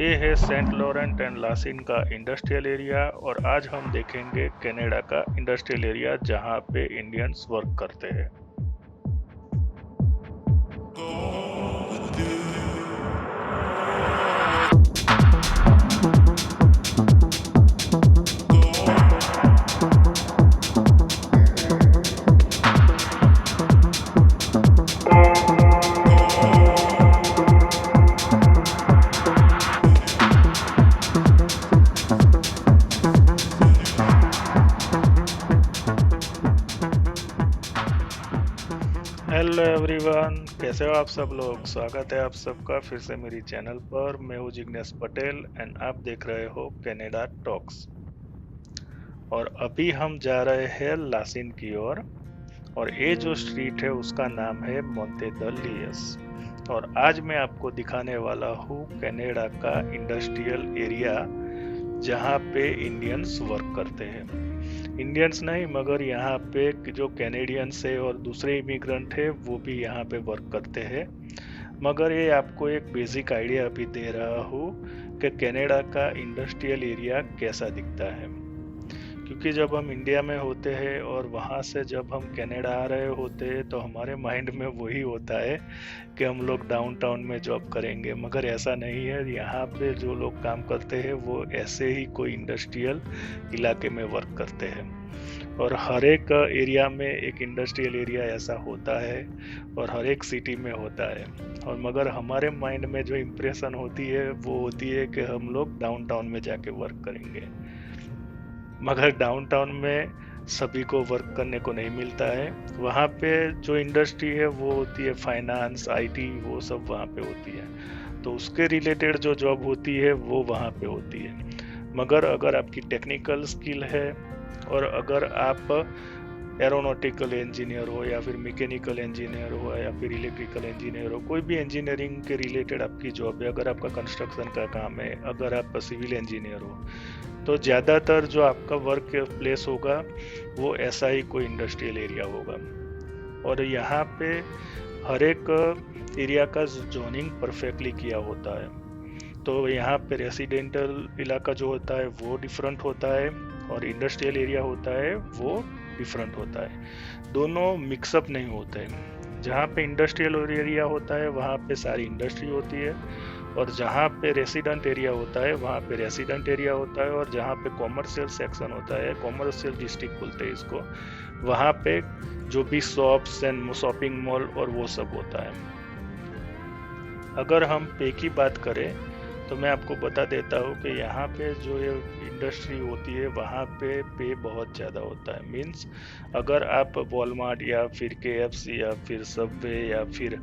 ये है Saint Laurent and लासिन का इंडस्ट्रियल एरिया और आज हम देखेंगे कनाडा का इंडस्ट्रियल एरिया जहाँ पे इंडियंस वर्क करते हैं। हेलो एवरीवन, कैसे हो आप सब लोग। स्वागत है आप सबका फिर से मेरी चैनल पर। मैं हूँ जिग्नेश पटेल एंड आप देख रहे हो कनाडा टॉक्स। और अभी हम जा रहे हैं लासिन की ओर और ये जो स्ट्रीट है उसका नाम है मोंते द लियस। और आज मैं आपको दिखाने वाला हूँ कनाडा का इंडस्ट्रियल एरिया जहाँ पे इंडियंस वर्क करते हैं। इंडियंस नहीं मगर यहाँ पे जो कैनेडियंस है और दूसरे इमिग्रेंट है वो भी यहाँ पे वर्क करते हैं। मगर ये आपको एक बेसिक आइडिया अभी दे रहा हूँ कि कनाडा का इंडस्ट्रियल एरिया कैसा दिखता है। क्योंकि जब हम इंडिया में होते हैं और वहाँ से जब हम कनाडा आ रहे होते हैं तो हमारे माइंड में वही होता है कि हम लोग डाउनटाउन में जॉब करेंगे, मगर ऐसा नहीं है। यहाँ पे जो लोग काम करते हैं वो ऐसे ही कोई इंडस्ट्रियल इलाके में वर्क करते हैं और हर एक एरिया में एक इंडस्ट्रियल एरिया ऐसा होता है और हर एक सिटी में होता है। और मगर हमारे माइंड में जो इम्प्रेशन होती है वो होती है कि हम लोग डाउनटाउन में जाके वर्क करेंगे, मगर डाउनटाउन में सभी को वर्क करने को नहीं मिलता है। वहाँ पे जो इंडस्ट्री है वो होती है फाइनेंस, आईटी, वो सब वहाँ पे होती है। तो उसके रिलेटेड जो जॉब होती है वो वहाँ पे होती है। मगर अगर आपकी टेक्निकल स्किल है और अगर आप एरोनॉटिकल इंजीनियर हो या फिर मैकेनिकल इंजीनियर हो या फिर इलेक्ट्रिकल इंजीनियर हो, कोई भी इंजीनियरिंग के रिलेटेड आपकी जॉब है, अगर आपका कंस्ट्रक्शन का काम है, अगर आप सिविल इंजीनियर हो, तो ज़्यादातर जो आपका वर्क प्लेस होगा वो ऐसा ही कोई इंडस्ट्रियल एरिया होगा। और यहाँ पे हर एक एरिया का जोनिंग परफेक्टली किया होता है। तो यहाँ पे रेसिडेंटल इलाका जो होता है वो डिफरेंट होता है और इंडस्ट्रियल एरिया होता है वो डिफरेंट होता है। दोनों मिक्सअप नहीं होते हैं। जहाँ पे इंडस्ट्रियल एरिया होता है वहाँ पे सारी इंडस्ट्री होती है और जहाँ पे रेसिडेंट एरिया होता है वहाँ पे रेसिडेंट एरिया होता है और जहाँ पे कॉमर्शियल सेक्शन होता है, कॉमर्शियल डिस्ट्रिक्ट बोलते हैं इसको, वहाँ पे जो भी शॉप्स एंड शॉपिंग मॉल और वो सब होता है। अगर हम पे की बात करें तो मैं आपको बता देता हूँ कि यहाँ पे जो ये इंडस्ट्री होती है वहाँ पे बहुत ज़्यादा होता है। मीन्स अगर आप वॉलमार्ट या फिर केएफसी या फिर सबवे या फिर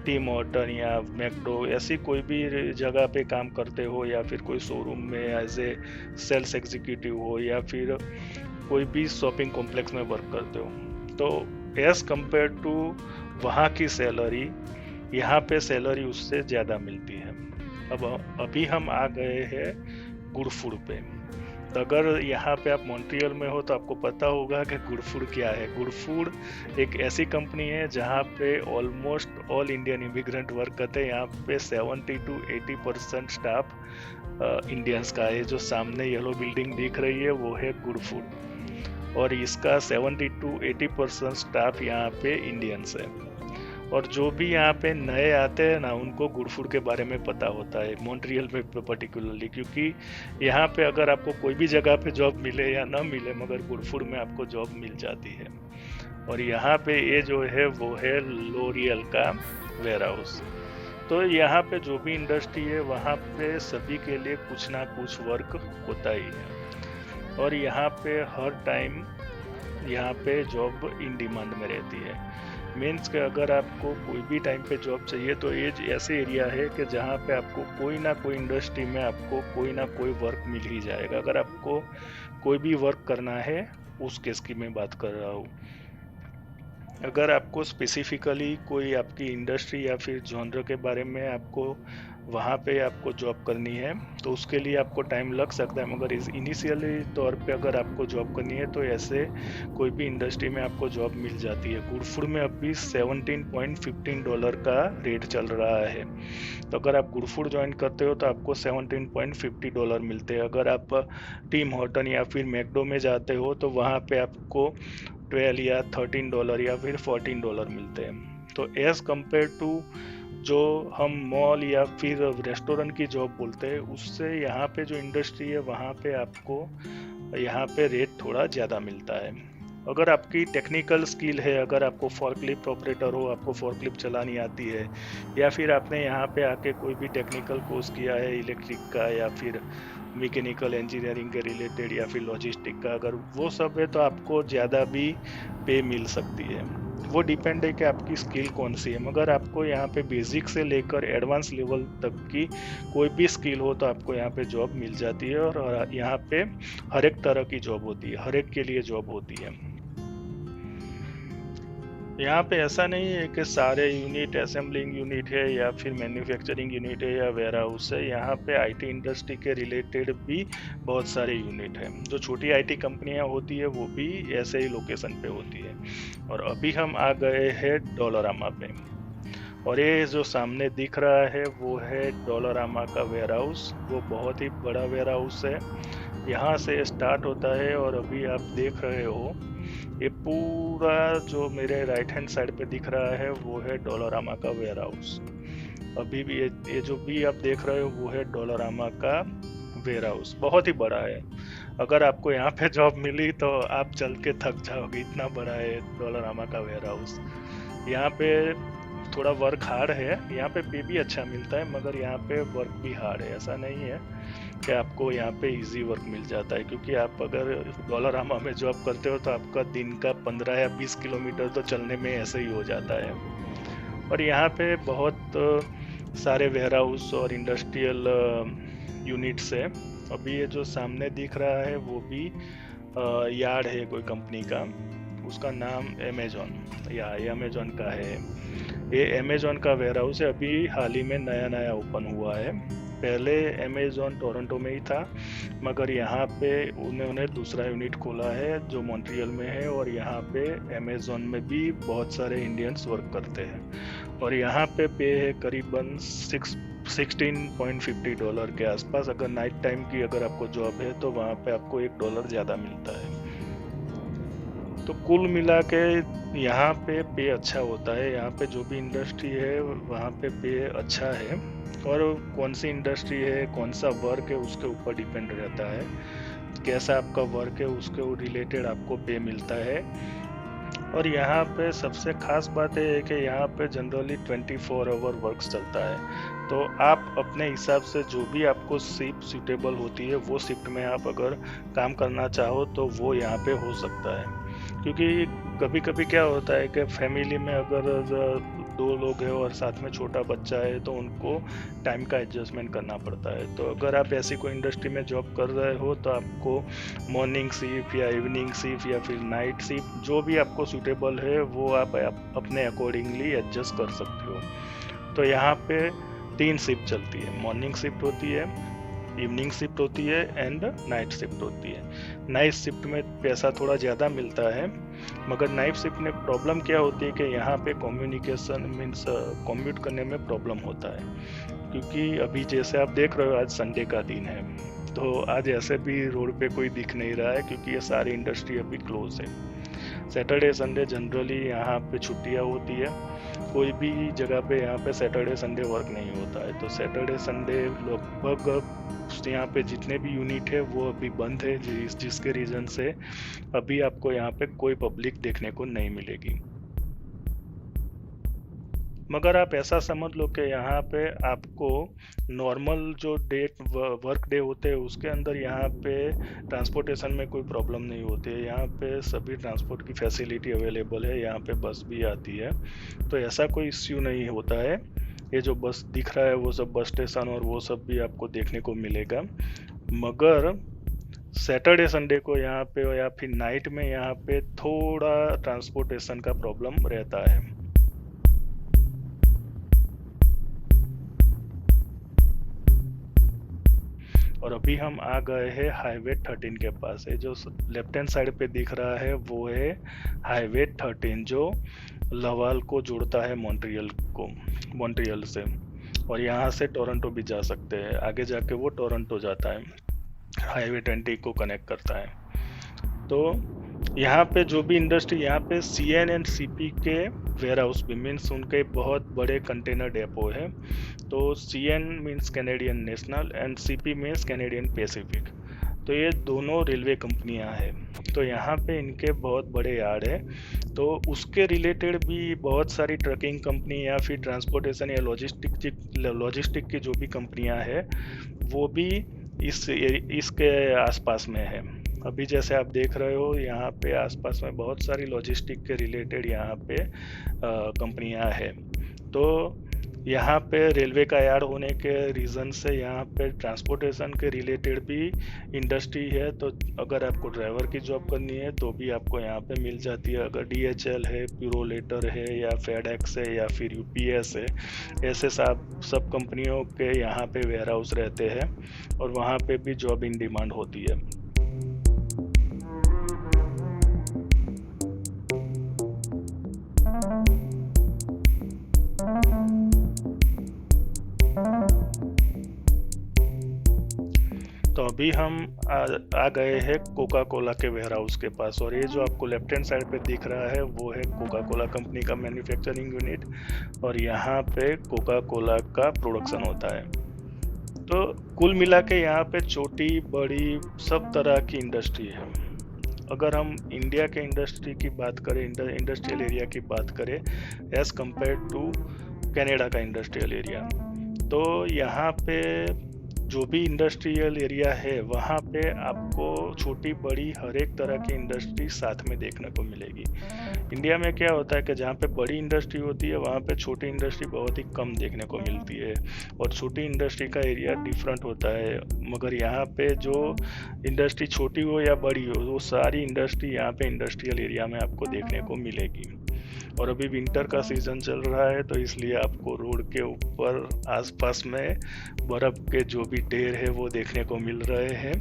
टीम हॉर्टन या मैकडो ऐसी कोई भी जगह पे काम करते हो या फिर कोई शोरूम में एज ए सेल्स एग्जीक्यूटिव हो या फिर कोई भी शॉपिंग कॉम्प्लेक्स में वर्क करते हो, तो एज कंपेयर टू वहाँ की सैलरी यहाँ पे सैलरी उससे ज़्यादा मिलती है। अब अभी हम आ गए हैं गुड़फुड़ पे। तो अगर यहाँ पे आप मॉन्ट्रियल में हो तो आपको पता होगा कि गुड़फुड़ क्या है। गुड़फुड़ एक ऐसी कंपनी है जहाँ पे almost all Indian immigrant work करते हैं। यहाँ पे 70 to 80% स्टाफ इंडियंस का है। जो सामने येलो बिल्डिंग दिख रही है वो है गुड़फुड़ और इसका 70 to 80% स्टाफ यहाँ पे इंडियंस है। और जो भी यहाँ पे नए आते हैं ना उनको गुड़फुड़ के बारे में पता होता है, मॉन्ट्रियल में पर्टिकुलरली, क्योंकि यहाँ पे अगर आपको कोई भी जगह पे जॉब मिले या ना मिले मगर गुड़फुड़ में आपको जॉब मिल जाती है। और यहाँ पे ये जो है वो है लोरियल का वेयर हाउस। तो यहाँ पे जो भी इंडस्ट्री है वहाँ पे सभी के लिए कुछ ना कुछ वर्क होता ही है और यहाँ पे हर टाइम यहाँ पे जॉब इन डिमांड में रहती है। मीन्स कि अगर आपको कोई भी टाइम पे जॉब चाहिए तो ये ऐसे एरिया है कि जहाँ पे आपको कोई ना कोई इंडस्ट्री में आपको कोई ना कोई वर्क मिल ही जाएगा। अगर आपको कोई भी वर्क करना है उस केस की मैं बात कर रहा हूँ। अगर आपको स्पेसिफिकली कोई आपकी इंडस्ट्री या फिर जॉनर के बारे में आपको वहाँ पे आपको जॉब करनी है, तो उसके लिए आपको टाइम लग सकता है, मगर इस इनिशियली तौर पे अगर आपको जॉब करनी है तो ऐसे कोई भी इंडस्ट्री में आपको जॉब मिल जाती है। गुडफूड में अभी $17.15 का रेट चल रहा है, तो अगर आप गुडफूड ज्वाइन करते हो तो आपको $17.50 मिलते हैं। अगर आप टीम हॉर्टन या फिर मैकडो में जाते हो तो वहाँ पे आपको 12 या $13 या फिर $14 मिलते हैं। तो एज कम्पेयर टू जो हम मॉल या फिर रेस्टोरेंट की जॉब बोलते हैं, उससे यहाँ पे जो इंडस्ट्री है वहाँ पे आपको यहाँ पे रेट थोड़ा ज़्यादा मिलता है। अगर आपकी टेक्निकल स्किल है, अगर आपको फोर्कलिफ्ट ऑपरेटर हो, आपको फोर्कलिफ्ट चलानी आती है, या फिर आपने यहाँ पे आके कोई भी टेक्निकल कोर्स किया है इलेक्ट्रिक का या फिर मैकेनिकल इंजीनियरिंग के रिलेटेड या फिर लॉजिस्टिक का, अगर वो सब है तो आपको ज़्यादा भी पे मिल सकती है। वो डिपेंड है कि आपकी स्किल कौन सी है, मगर आपको यहाँ पे बेसिक से लेकर एडवांस लेवल तक की कोई भी स्किल हो तो आपको यहाँ पे जॉब मिल जाती है। और यहाँ पे हर एक तरह की जॉब होती है, हर एक के लिए जॉब होती है। यहाँ पे ऐसा नहीं है कि सारे यूनिट असेंबलिंग यूनिट है या फिर मैन्युफैक्चरिंग यूनिट है या वेयर हाउस है। यहाँ पे आईटी इंडस्ट्री के रिलेटेड भी बहुत सारे यूनिट हैं। जो छोटी आईटी कंपनियाँ होती है वो भी ऐसे ही लोकेशन पे होती है। और अभी हम आ गए हैं डोलोरामा पे, और ये जो सामने दिख रहा है वो है डोलोरामा का वेयर हाउस। वो बहुत ही बड़ा वेयर हाउस है, यहाँ से स्टार्ट होता है और अभी आप देख रहे हो ये पूरा जो मेरे राइट हैंड साइड पे दिख रहा है वो है डोलोरामा का वेयर हाउस। अभी भी ये जो भी आप देख रहे हो वो है डोलोरामा का वेयर हाउस। बहुत ही बड़ा है, अगर आपको यहाँ पे जॉब मिली तो आप चल के थक जाओगे, इतना बड़ा है डोलोरामा का वेयर हाउस। यहाँ पे थोड़ा वर्क हार्ड है, यहाँ पे भी अच्छा मिलता है, मगर यहाँ पे वर्क भी हार्ड है। ऐसा नहीं है कि आपको यहाँ पे इजी वर्क मिल जाता है, क्योंकि आप अगर डोलोरामा में जॉब करते हो तो आपका दिन का 15 या 20 किलोमीटर तो चलने में ऐसे ही हो जाता है। और यहाँ पे बहुत सारे वेयर हाउस और इंडस्ट्रियल यूनिट्स है। अभी ये जो सामने दिख रहा है वो भी यार्ड है कोई कंपनी का, उसका नाम अमेजोन, या ये अमेजोन का है। ये अमेजोन का वेयर हाउस है, अभी हाल ही में नया नया ओपन हुआ है। पहले अमेजोन टोरंटो में ही था, मगर यहाँ पे उन्होंने दूसरा यूनिट खोला है जो मॉन्ट्रियल में है। और यहाँ पे अमेजोन में भी बहुत सारे इंडियंस वर्क करते हैं। और यहाँ पे है करीबन $16.50 के आसपास। अगर नाइट टाइम की अगर आपको जॉब है तो वहाँ पे आपको $1 ज़्यादा मिलता है। तो कुल मिला के यहाँ पे अच्छा होता है। यहाँ पे जो भी इंडस्ट्री है वहाँ पे अच्छा है, और कौन सी इंडस्ट्री है, कौन सा वर्क है, उसके ऊपर डिपेंड रहता है। कैसा आपका वर्क है उसके रिलेटेड आपको पे मिलता है। और यहाँ पे सबसे खास बात है कि यहाँ पे जनरली 24 आवर वर्क चलता है। तो आप अपने हिसाब से जो भी आपको शिफ्ट सूटेबल होती है वो शिफ्ट में आप अगर काम करना चाहो तो वो यहाँ पे हो सकता है। क्योंकि कभी कभी क्या होता है कि फैमिली में अगर 2 लोग हैं और साथ में छोटा बच्चा है तो उनको टाइम का एडजस्टमेंट करना पड़ता है। तो अगर आप ऐसी कोई इंडस्ट्री में जॉब कर रहे हो तो आपको मॉर्निंग शिफ्ट या इवनिंग शिफ्ट या फिर नाइट शिफ्ट जो भी आपको सूटेबल है वो आप अपने अकॉर्डिंगली एडजस्ट कर सकते हो। तो यहाँ पे 3 शिफ्ट चलती है, मॉर्निंग शिफ्ट होती है, इवनिंग शिफ्ट होती है एंड नाइट शिफ्ट होती है। नाइट शिफ्ट में पैसा थोड़ा ज़्यादा मिलता है, मगर नाइट शिफ्ट में प्रॉब्लम क्या होती है कि यहाँ पे कम्युनिकेशन मीन्स कम्यूट करने में प्रॉब्लम होता है। क्योंकि अभी जैसे आप देख रहे हो आज संडे का दिन है, तो आज ऐसे भी रोड पे कोई दिख नहीं रहा है क्योंकि ये सारी इंडस्ट्री अभी क्लोज है। सैटरडे संडे जनरली यहाँ पे छुट्टियाँ होती है, कोई भी जगह पे यहाँ पे सैटरडे संडे वर्क नहीं होता है। तो सैटरडे संडे लगभग यहाँ पे जितने भी यूनिट है वो अभी बंद है, जिसके रीज़न से अभी आपको यहाँ पे कोई पब्लिक देखने को नहीं मिलेगी। मगर आप ऐसा समझ लो कि यहाँ पे आपको नॉर्मल जो वर्क डे होते हैं उसके अंदर यहाँ पे ट्रांसपोर्टेशन में कोई प्रॉब्लम नहीं होती है। यहाँ पे सभी ट्रांसपोर्ट की फैसिलिटी अवेलेबल है, यहाँ पे बस भी आती है, तो ऐसा कोई इश्यू नहीं होता है। ये जो बस दिख रहा है वो सब बस स्टेशन और वो सब भी आपको देखने को मिलेगा। मगर सैटरडे संडे को यहाँ पे या फिर नाइट में यहाँ पे थोड़ा ट्रांसपोर्टेशन का प्रॉब्लम रहता है। और अभी हम आ गए हैं हाईवे 13 के पास। है जो लेफ्ट हैंड साइड पे दिख रहा है वो है हाईवे 13, जो लवाल को जोड़ता है मॉन्ट्रियल से। और यहाँ से टोरंटो भी जा सकते हैं, आगे जाके वो टोरंटो जाता है, हाईवे 20 को कनेक्ट करता है। तो यहाँ पे जो भी इंडस्ट्री, यहाँ पे CN एंड CP के वेयर हाउस भी मीन्स उनके बहुत बड़े कंटेनर डेपो है। तो CN means Canadian national and CP means Canadian Pacific. तो ये दोनों रेलवे कंपनियां हैं। तो यहाँ पे इनके बहुत बड़े यार्ड है। तो उसके रिलेटेड भी बहुत सारी ट्रकिंग कंपनी या फिर ट्रांसपोर्टेशन या लॉजिस्टिक की जो भी कंपनियां हैं वो भी इसके आसपास में है। अभी जैसे आप देख रहे हो यहाँ पे आसपास में बहुत सारी लॉजिस्टिक के रिलेटेड यहाँ पे कंपनियां हैं। तो यहाँ पे रेलवे का यार्ड होने के रीज़न से यहाँ पे ट्रांसपोर्टेशन के रिलेटेड भी इंडस्ट्री है। तो अगर आपको ड्राइवर की जॉब करनी है तो भी आपको यहाँ पे मिल जाती है। अगर DHL है, प्यूरोलेटर है या फेडेक्स है या फिर UPS है, ऐसे सब कंपनियों के यहाँ पे वेयर हाउस रहते हैं और वहाँ पे भी जॉब इन डिमांड होती है। तो अभी हम आ गए हैं कोका कोला के वेयर हाउस के पास। और ये जो आपको लेफ्ट हैंड साइड पे दिख रहा है वो है कोका कोला कंपनी का मैन्युफैक्चरिंग यूनिट, और यहाँ पे कोका कोला का प्रोडक्शन होता है। तो कुल मिला के यहाँ पे छोटी बड़ी सब तरह की इंडस्ट्री है। अगर हम इंडिया के इंडस्ट्री की बात करें, इंडस्ट्रियल एरिया की बात करें एज कम्पेयर टू कनाडा का इंडस्ट्रियल एरिया, तो यहाँ पे जो भी इंडस्ट्रियल एरिया है वहाँ पे आपको छोटी बड़ी हर एक तरह की इंडस्ट्री साथ में देखने को मिलेगी। इंडिया में क्या होता है कि जहाँ पे बड़ी इंडस्ट्री होती है वहाँ पे छोटी इंडस्ट्री बहुत ही कम देखने को मिलती है, और छोटी इंडस्ट्री का एरिया डिफरेंट होता है। मगर यहाँ पे जो इंडस्ट्री छोटी हो या बड़ी हो, वो सारी इंडस्ट्री यहाँ पे इंडस्ट्रियल एरिया में आपको देखने को मिलेगी। और अभी विंटर का सीज़न चल रहा है तो इसलिए आपको रोड के ऊपर आसपास में बर्फ़ के जो भी ढेर है वो देखने को मिल रहे हैं,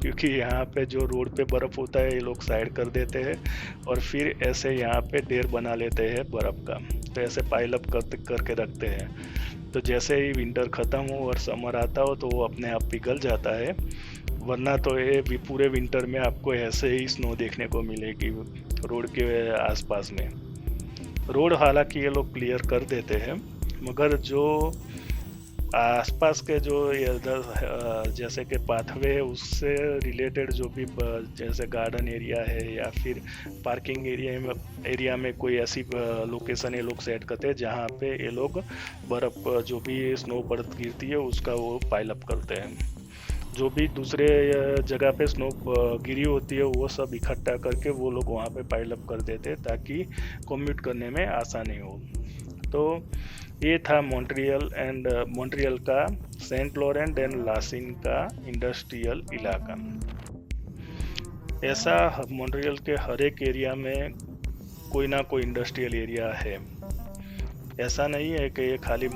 क्योंकि यहाँ पे जो रोड पे बर्फ़ होता है ये लोग साइड कर देते हैं और फिर ऐसे यहाँ पे ढेर बना लेते हैं बर्फ़ का। तो ऐसे पाइल अप करके रखते हैं। तो जैसे ही विंटर ख़त्म हो और समर आता हो तो वो अपने आप पिघल जाता है, वरना तो ये भी पूरे विंटर में आपको ऐसे ही स्नो देखने को मिलेगी रोड के आसपास में। रोड हालांकि ये लोग क्लियर कर देते हैं, मगर जो आसपास के जो जैसे कि पाथवे है उससे रिलेटेड जो भी जैसे गार्डन एरिया है या फिर पार्किंग एरिया में कोई ऐसी लोकेशन ये लोग सेट करते हैं जहाँ पे ये लोग बर्फ़ जो भी स्नो बर्फ गिरती है उसका वो पाइल अप करते हैं। जो भी दूसरे जगह पे स्नो गिरी होती है वो सब इकट्ठा करके वो लोग वहाँ पे पाइल अप कर देते हैं ताकि कम्यूट करने में आसानी हो। तो ये था मॉन्ट्रियल का सेंट लॉरेंट एंड लासिन का इंडस्ट्रियल इलाका। ऐसा मॉन्ट्रियल के हर एक एरिया में कोई ना कोई इंडस्ट्रियल एरिया है। ऐसा नहीं है कि ये खाली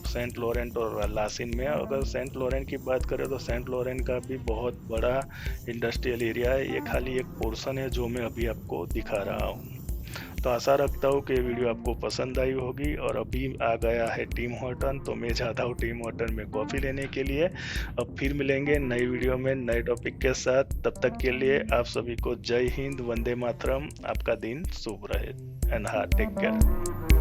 सेंट लॉरेंट और लासिन में। अगर सेंट लॉरेंट की बात करें तो सेंट लॉरेंट का भी बहुत बड़ा इंडस्ट्रियल एरिया है। ये खाली एक पोर्शन है जो मैं अभी आपको दिखा रहा हूँ। तो आशा रखता हूँ कि ये वीडियो आपको पसंद आई होगी। और अभी आ गया है टिम हॉर्टन, तो मैं जाता हूँ टिम हॉर्टन में कॉफ़ी लेने के लिए। अब फिर मिलेंगे नई वीडियो में नए टॉपिक के साथ। तब तक के लिए आप सभी को जय हिंद, वंदे मातरम। आपका दिन शुभ रहे एंड हाँ, टेक केयर।